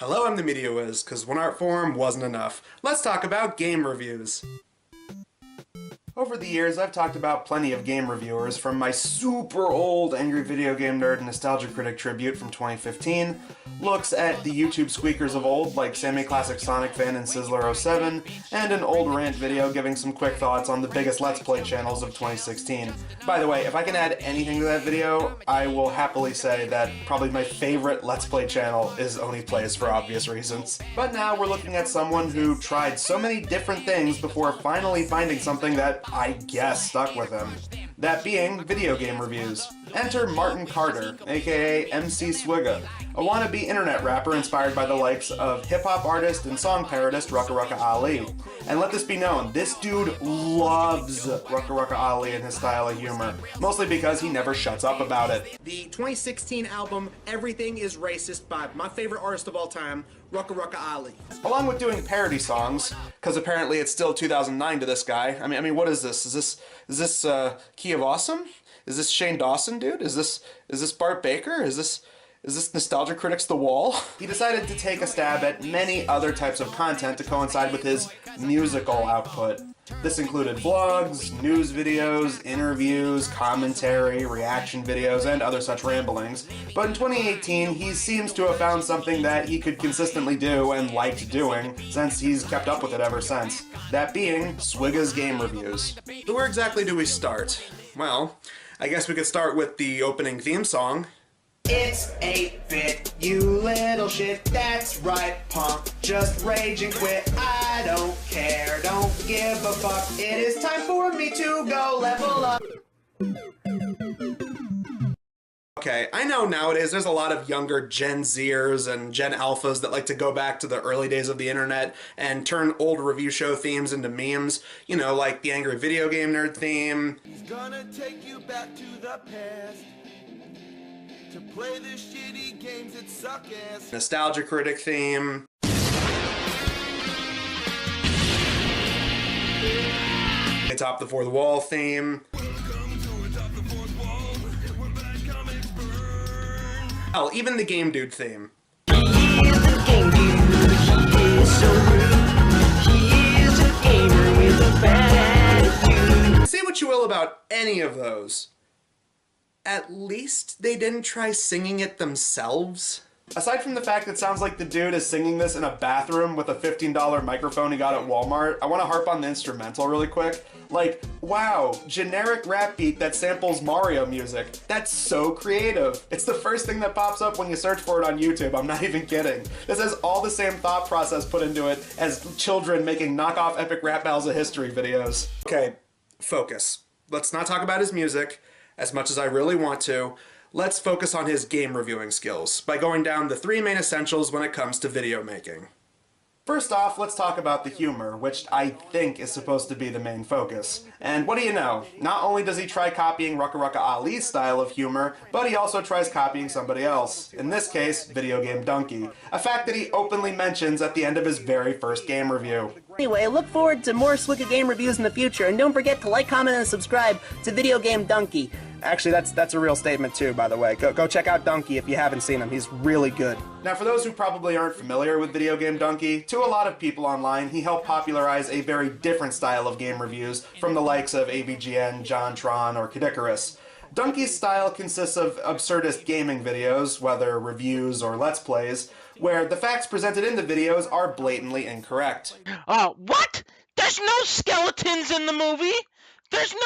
Hello, I'm the Media Wiz, because one art form wasn't enough. Let's talk about game reviews. Over the years, I've talked about plenty of game reviewers, from my super old Angry Video Game Nerd Nostalgia Critic tribute from 2015, looks at the YouTube squeakers of old like Sammy Classic Sonic Fan and Sizzler07, and an old rant video giving some quick thoughts on the biggest Let's Play channels of 2016. By the way, if I can add anything to that video, I will happily say that probably my favorite Let's Play channel is Oni Plays for obvious reasons. But now we're looking at someone who tried so many different things before finally finding something that I guess stuck with him. That being video game reviews. Enter Martin Carter, aka MC Swigga, a wannabe internet rapper inspired by the likes of hip-hop artist and song parodist Rucka Rucka Ali. And let this be known, this dude loves Rucka Rucka Ali and his style of humor, mostly because he never shuts up about it. The 2016 album, Everything is Racist, by my favorite artist of all time, Rucka Rucka Ali. Along with doing parody songs, because apparently it's still 2009 to this guy. I mean, what is this? Is this Key of Awesome? Is this Shane Dawson, dude? Is this Bart Baker? Is this Nostalgia Critics The Wall? He decided to take a stab at many other types of content to coincide with his musical output. This included vlogs, news videos, interviews, commentary, reaction videos, and other such ramblings. But in 2018, he seems to have found something that he could consistently do and liked doing, since he's kept up with it ever since. That being Swigga's game reviews. So where exactly do we start? Well, I guess we could start with the opening theme song. It's 8-bit, you little shit, that's right, punk. Just rage and quit, I don't care, don't give a fuck. It is time for me to go level up. Okay, I know nowadays there's a lot of younger Gen Zers and Gen Alphas that like to go back to the early days of the internet and turn old review show themes into memes. You know, like the Angry Video Game Nerd theme. He's gonna take you back to the past to play the shitty games that suck ass. Nostalgia Critic theme. Atop the Fourth Wall theme. Hell, even the Game Dude theme. He is a game dude, he is so rude. He is a gamer with a bad attitude. Say what you will about any of those. At least they didn't try singing it themselves. Aside from the fact that it sounds like the dude is singing this in a bathroom with a $15 microphone he got at Walmart, I want to harp on the instrumental really quick. Like, wow, generic rap beat that samples Mario music. That's so creative. It's the first thing that pops up when you search for it on YouTube, I'm not even kidding. This has all the same thought process put into it as children making knockoff epic rap battles of history videos. Okay, focus. Let's not talk about his music as much as I really want to. Let's focus on his game reviewing skills by going down the three main essentials when it comes to video making. First off, let's talk about the humor, which I think is supposed to be the main focus. And what do you know? Not only does he try copying Rucka Rucka Ali's style of humor, but he also tries copying somebody else. In this case, Video Game Donkey. A fact that he openly mentions at the end of his very first game review. Anyway, look forward to more Swigga game reviews in the future, and don't forget to like, comment, and subscribe to Video Game Donkey. Actually, that's a real statement too, by the way. Go check out Donkey if you haven't seen him. He's really good. Now, for those who probably aren't familiar with Video Game Donkey, to a lot of people online, he helped popularize a very different style of game reviews from the likes of AVGN, JonTron, or Kadikarus. Donkey's style consists of absurdist gaming videos, whether reviews or let's plays, where the facts presented in the videos are blatantly incorrect. What? There's no skeletons in the movie? There's no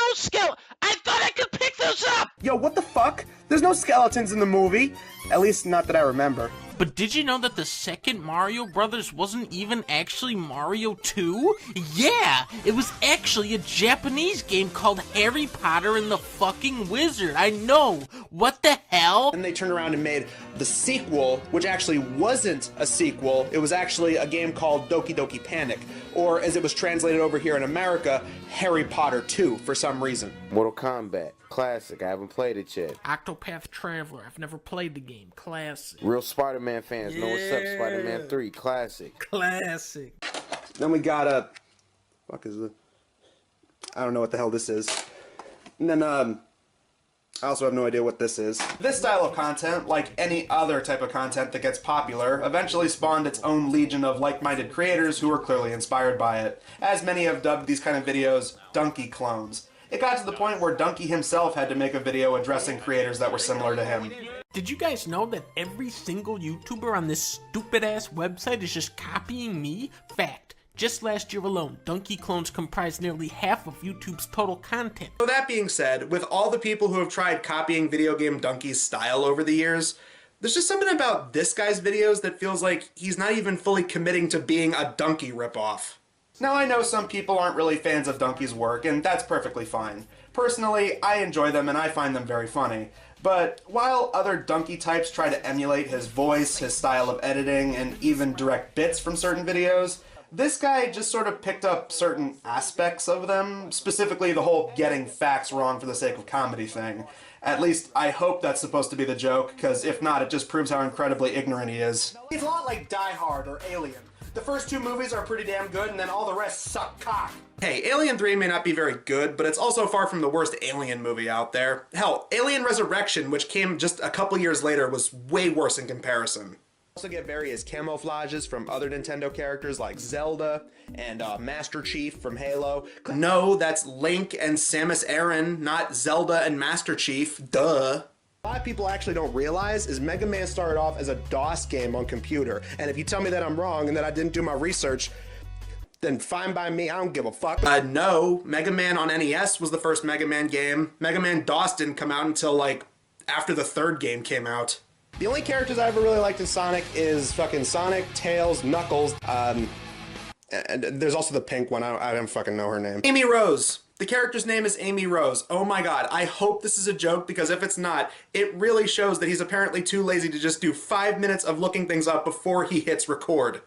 I thought I could pick those up! Yo, what the fuck? There's no skeletons in the movie. At least not that I remember. But did you know that the second Mario Brothers wasn't even actually Mario 2? Yeah, it was actually a Japanese game called Harry Potter and the fucking Wizard. I know. What the hell? And they turned around and made the sequel, which actually wasn't a sequel. It was actually a game called Doki Doki Panic, or as it was translated over here in America, Harry Potter 2 for some reason. Mortal Kombat, classic. I haven't played it yet. Octopath Traveler. I've never played the game. Classic. Real Spider-Man fans know what's up. Spider-Man 3, classic. Classic. Then we got a... fuck is it? I don't know what the hell this is. And then, I also have no idea what this is. This style of content, like any other type of content that gets popular, eventually spawned its own legion of like-minded creators who were clearly inspired by it, as many have dubbed these kind of videos donkey clones. It got to the point where Donkey himself had to make a video addressing creators that were similar to him. Did you guys know that every single YouTuber on this stupid-ass website is just copying me? Fact. Just last year alone, donkey clones comprised nearly half of YouTube's total content. So that being said, with all the people who have tried copying video game Donkey's style over the years, there's just something about this guy's videos that feels like he's not even fully committing to being a Donkey ripoff. Now I know some people aren't really fans of Donkey's work, and that's perfectly fine. Personally, I enjoy them and I find them very funny. But while other Donkey types try to emulate his voice, his style of editing, and even direct bits from certain videos, this guy just sort of picked up certain aspects of them, specifically the whole getting facts wrong for the sake of comedy thing. At least, I hope that's supposed to be the joke, because if not, it just proves how incredibly ignorant he is. It's a lot like Die Hard or Alien. The first two movies are pretty damn good, and then all the rest suck cock. Hey, Alien 3 may not be very good, but it's also far from the worst Alien movie out there. Hell, Alien Resurrection, which came just a couple years later, was way worse in comparison. Also get various camouflages from other Nintendo characters like Zelda and Master Chief from Halo. No, that's Link and Samus Aran, not Zelda and Master Chief. Duh. A lot of people actually don't realize is Mega Man started off as a DOS game on computer. And if you tell me that I'm wrong and that I didn't do my research, then fine by me, I don't give a fuck. No, Mega Man on NES was the first Mega Man game. Mega Man DOS didn't come out until like after the third game came out. The only characters I ever really liked in Sonic is fucking Sonic, Tails, Knuckles, and there's also the pink one, I don't fucking know her name. Amy Rose. The character's name is Amy Rose. Oh my god, I hope this is a joke, because if it's not, it really shows that he's apparently too lazy to just do 5 minutes of looking things up before he hits record.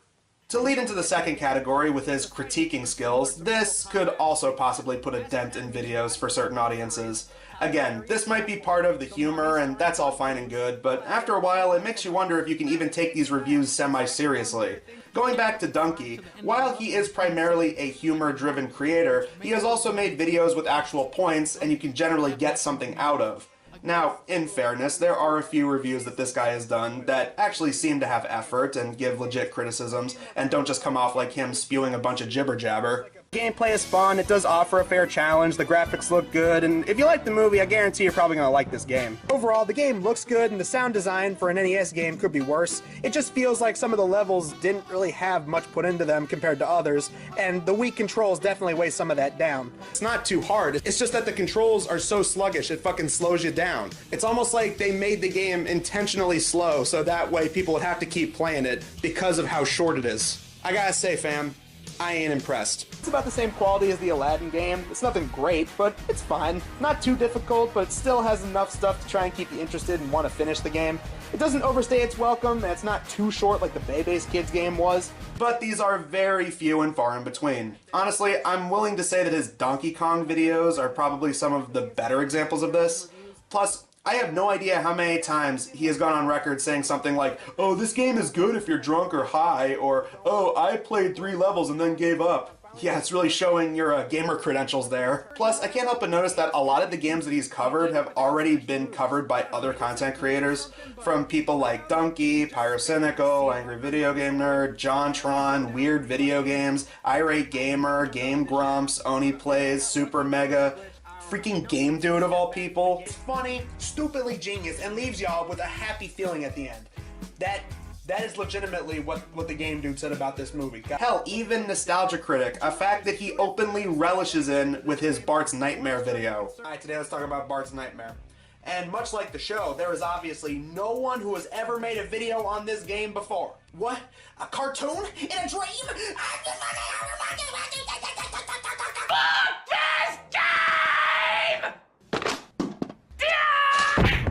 To lead into the second category with his critiquing skills, this could also possibly put a dent in videos for certain audiences. Again, this might be part of the humor, and that's all fine and good, but after a while it makes you wonder if you can even take these reviews semi-seriously. Going back to Donkey, while he is primarily a humor-driven creator, he has also made videos with actual points and you can generally get something out of. Now, in fairness, there are a few reviews that this guy has done that actually seem to have effort and give legit criticisms, and don't just come off like him spewing a bunch of jibber-jabber. Gameplay is fun, it does offer a fair challenge, the graphics look good, and if you like the movie, I guarantee you're probably gonna like this game. Overall, the game looks good, and the sound design for an NES game could be worse. It just feels like some of the levels didn't really have much put into them compared to others, and the weak controls definitely weigh some of that down. It's not too hard, it's just that the controls are so sluggish, it fucking slows you down. It's almost like they made the game intentionally slow, so that way people would have to keep playing it because of how short it is. I gotta say, fam, I ain't impressed. It's about the same quality as the Aladdin game. It's nothing great, but it's fine. Not too difficult, but it still has enough stuff to try and keep you interested and want to finish the game. It doesn't overstay its welcome, and it's not too short like the Bebe's Kids game was. But these are very few and far in between. Honestly, I'm willing to say that his Donkey Kong videos are probably some of the better examples of this. Plus, I have no idea how many times he has gone on record saying something like, "Oh, this game is good if you're drunk or high," or, "Oh, I played 3 levels and then gave up." Yeah, it's really showing your gamer credentials there. Plus, I can't help but notice that a lot of the games that he's covered have already been covered by other content creators, from people like Donkey, Pyrocynical, Angry Video Game Nerd, JonTron, Weird Video Games, Irate Gamer, Game Grumps, Oni Plays, Super Mega, freaking Game Dude of all people. It's funny, stupidly genius, and leaves y'all with a happy feeling at the end. That is legitimately what the Game Dude said about this movie. Hell, even Nostalgia Critic, a fact that he openly relishes in with his Bart's Nightmare video. Alright, today let's talk about Bart's Nightmare. And much like the show, there is obviously no one who has ever made a video on this game before. What? A cartoon? In a dream?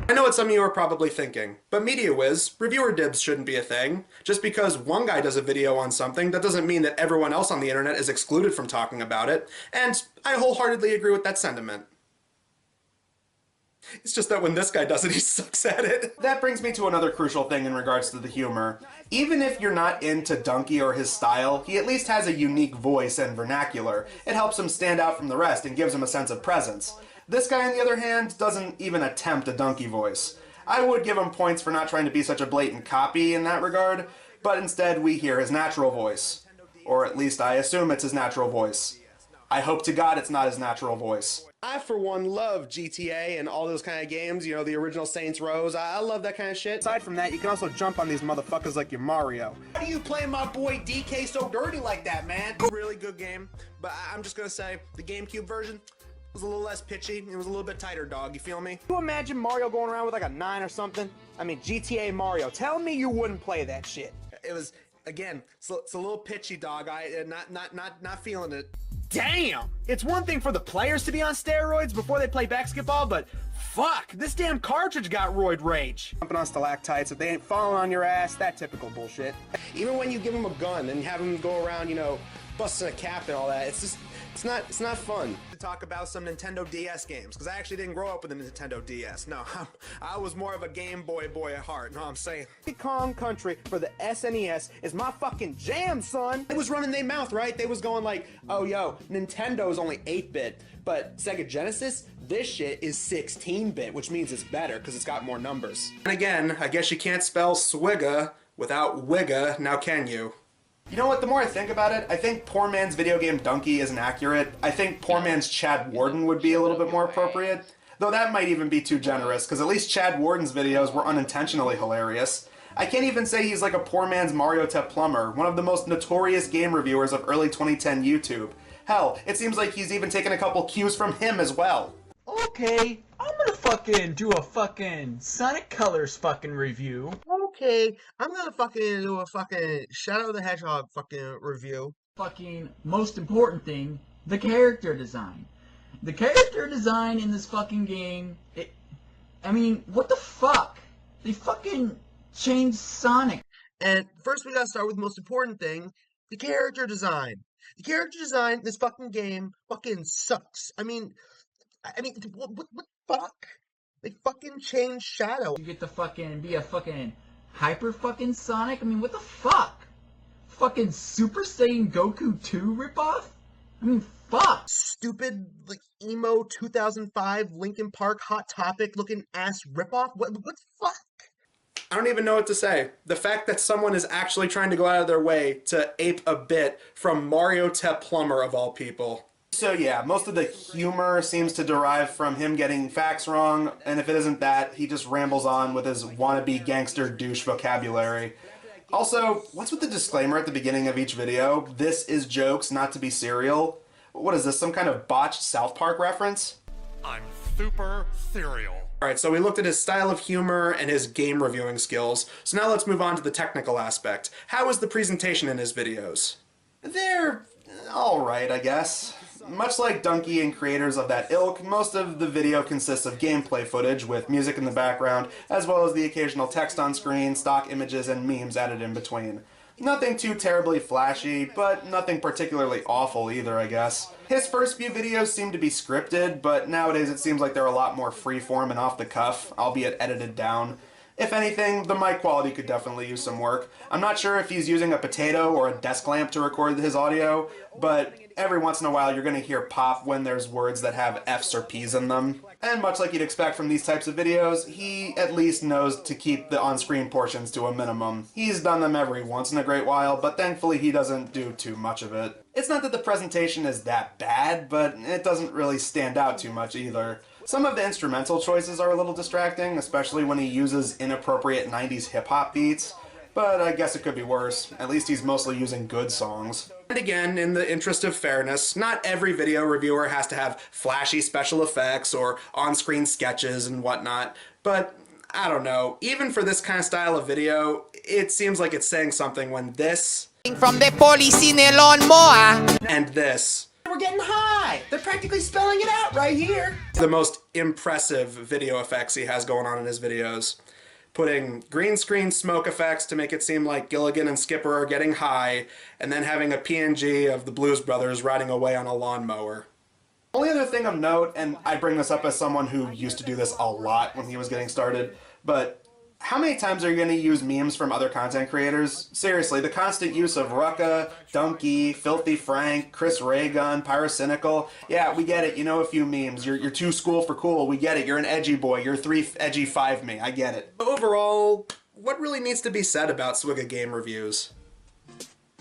I know what some of you are probably thinking, but Media Whiz, reviewer dibs shouldn't be a thing. Just because one guy does a video on something, that doesn't mean that everyone else on the internet is excluded from talking about it, and I wholeheartedly agree with that sentiment. It's just that when this guy does it, he sucks at it. That brings me to another crucial thing in regards to the humor. Even if you're not into Donkey or his style, he at least has a unique voice and vernacular. It helps him stand out from the rest and gives him a sense of presence. This guy, on the other hand, doesn't even attempt a donkey voice. I would give him points for not trying to be such a blatant copy in that regard, but instead we hear his natural voice. Or at least I assume it's his natural voice. I hope to God it's not his natural voice. I, for one, love GTA and all those kind of games, you know, the original Saints Row. I love that kind of shit. Aside from that, you can also jump on these motherfuckers like your Mario. How do you play my boy DK so dirty like that, man? Really good game, but I'm just gonna say, the GameCube version was a little less pitchy. It was a little bit tighter, dog, you feel me? Can you imagine Mario going around with like a 9 or something? I mean, GTA Mario. Tell me you wouldn't play that shit. It was, again, it's a little pitchy, dog. Not feeling it. Damn! It's one thing for the players to be on steroids before they play basketball, but fuck, this damn cartridge got roid rage. Jumping on stalactites, if they ain't falling on your ass, that typical bullshit. Even when you give them a gun and have them go around, you know, busting a cap and all that, it's just, it's not fun. To talk about some Nintendo DS games, because I actually didn't grow up with a Nintendo DS. No, I was more of a Game Boy boy at heart, know what I'm saying? Donkey Kong Country for the SNES is my fucking jam, son. They was running their mouth, right? They was going like, oh, yo, Nintendo's only 8-bit, but Sega Genesis, this shit is 16-bit, which means it's better, because it's got more numbers. And again, I guess you can't spell Swigga without Wigga, now can you? You know what, the more I think about it, I think poor man's video game donkey isn't accurate. I think poor man's Chad Warden would be a little bit more appropriate. Though that might even be too generous, because at least Chad Warden's videos were unintentionally hilarious. I can't even say he's like a poor man's Mario Tep Plumber, one of the most notorious game reviewers of early 2010 YouTube. Hell, it seems like he's even taken a couple cues from him as well. Okay, I'm gonna fucking do a fucking Sonic Colors fucking review. Okay, I'm gonna fucking do a fucking Shadow the Hedgehog fucking review. Fucking most important thing, the character design. The character design in this fucking game, I mean, what the fuck? They fucking changed Sonic. And first we gotta start with the most important thing, the character design. The character design in this fucking game fucking sucks. I mean, what fuck? They fucking changed Shadow. You get to fucking be a fucking hyper fucking Sonic? I mean, what the fuck? Fucking Super Saiyan Goku 2 ripoff? I mean, fuck. Stupid, like, emo 2005 Linkin Park Hot Topic looking ass ripoff? What the fuck? I don't even know what to say. The fact that someone is actually trying to go out of their way to ape a bit from Mario Tep Plumber of all people. So yeah, most of the humor seems to derive from him getting facts wrong, and if it isn't that, he just rambles on with his wannabe gangster douche vocabulary. Also, what's with the disclaimer at the beginning of each video? This is jokes, not to be serial. What is this, some kind of botched South Park reference? I'm super serial. Alright, so we looked at his style of humor and his game reviewing skills, so now let's move on to the technical aspect. How is the presentation in his videos? They're alright, I guess. Much like Donkey and creators of that ilk, most of the video consists of gameplay footage with music in the background, as well as the occasional text on screen, stock images, and memes added in between. Nothing too terribly flashy, but nothing particularly awful either, I guess. His first few videos seem to be scripted, but nowadays it seems like they're a lot more freeform and off the cuff, albeit edited down. If anything, the mic quality could definitely use some work. I'm not sure if he's using a potato or a desk lamp to record his audio, but every once in a while you're going to hear pop when there's words that have F's or P's in them. And much like you'd expect from these types of videos, he at least knows to keep the on-screen portions to a minimum. He's done them every once in a great while, but thankfully he doesn't do too much of it. It's not that the presentation is that bad, but it doesn't really stand out too much either. Some of the instrumental choices are a little distracting, especially when he uses inappropriate 90s hip-hop beats, but I guess it could be worse. At least he's mostly using good songs. And again, in the interest of fairness, not every video reviewer has to have flashy special effects or on-screen sketches and whatnot, but I don't know, even for this kind of style of video, it seems like it's saying something when this from the police in a lawnmower and this We're getting high! They're practically spelling it out right here! the most impressive video effects he has going on in his videos. Putting green screen smoke effects to make it seem like Gilligan and Skipper are getting high, and then having a PNG of the Blues Brothers riding away on a lawnmower. Only other thing of note, and I bring this up as someone who used to do this a lot when he was getting started, but How many times are you going to use memes from other content creators? Seriously, the constant use of Rucka, Donkey, Filthy Frank, Chris Raygun, Pyrocynical. Yeah, we get it. You know a few memes. You're too school for cool. We get it. You're an edgy boy. You're 3 edgy 5 me. I get it. Overall, what really needs to be said about Swigga game reviews?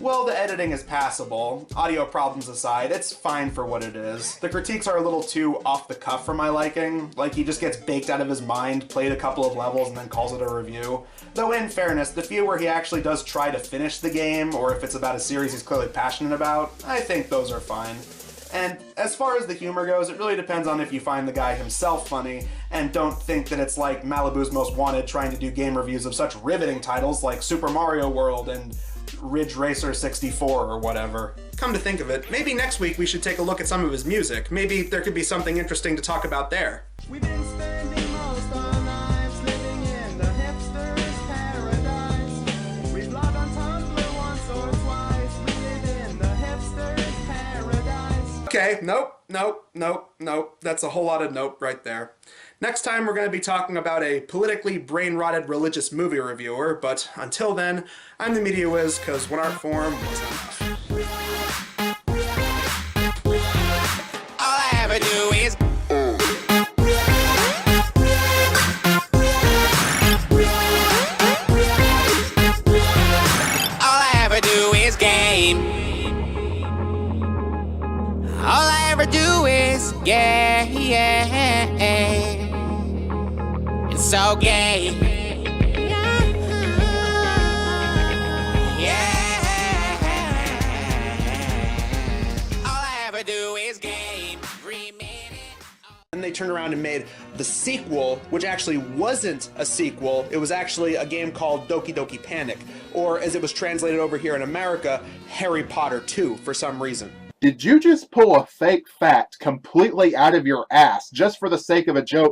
Well, the editing is passable. Audio problems aside, it's fine for what it is. The critiques are a little too off the cuff for my liking. Like, he just gets baked out of his mind, played a couple of levels, and then calls it a review. Though in fairness, the few where he actually does try to finish the game, or if it's about a series he's clearly passionate about, I think those are fine. And as far as the humor goes, it really depends on if you find the guy himself funny, and don't think that it's like Malibu's Most Wanted trying to do game reviews of such riveting titles like Super Mario World and Ridge Racer 64 or whatever. Come to think of it, maybe next week we should take a look at some of his music. Maybe there could be something interesting to talk about there. We've been spending most our lives living in the hipster's paradise. We blogged on Tumblr once or twice. We live in the hipster's paradise. Okay, nope. That's a whole lot of nope right there. Next time we're going to be talking about a politically brain-rotted religious movie reviewer, but until then, I'm the Media Wiz, cause one art form was enough. All I ever do is all I ever do is game. All I ever do is game. It's so gay. All I ever do is game. And they turned around and made the sequel, which actually wasn't a sequel. It was actually a game called Doki Doki Panic, or as it was translated over here in America, Harry Potter 2 for some reason. Did you just pull a fake fact completely out of your ass just for the sake of a joke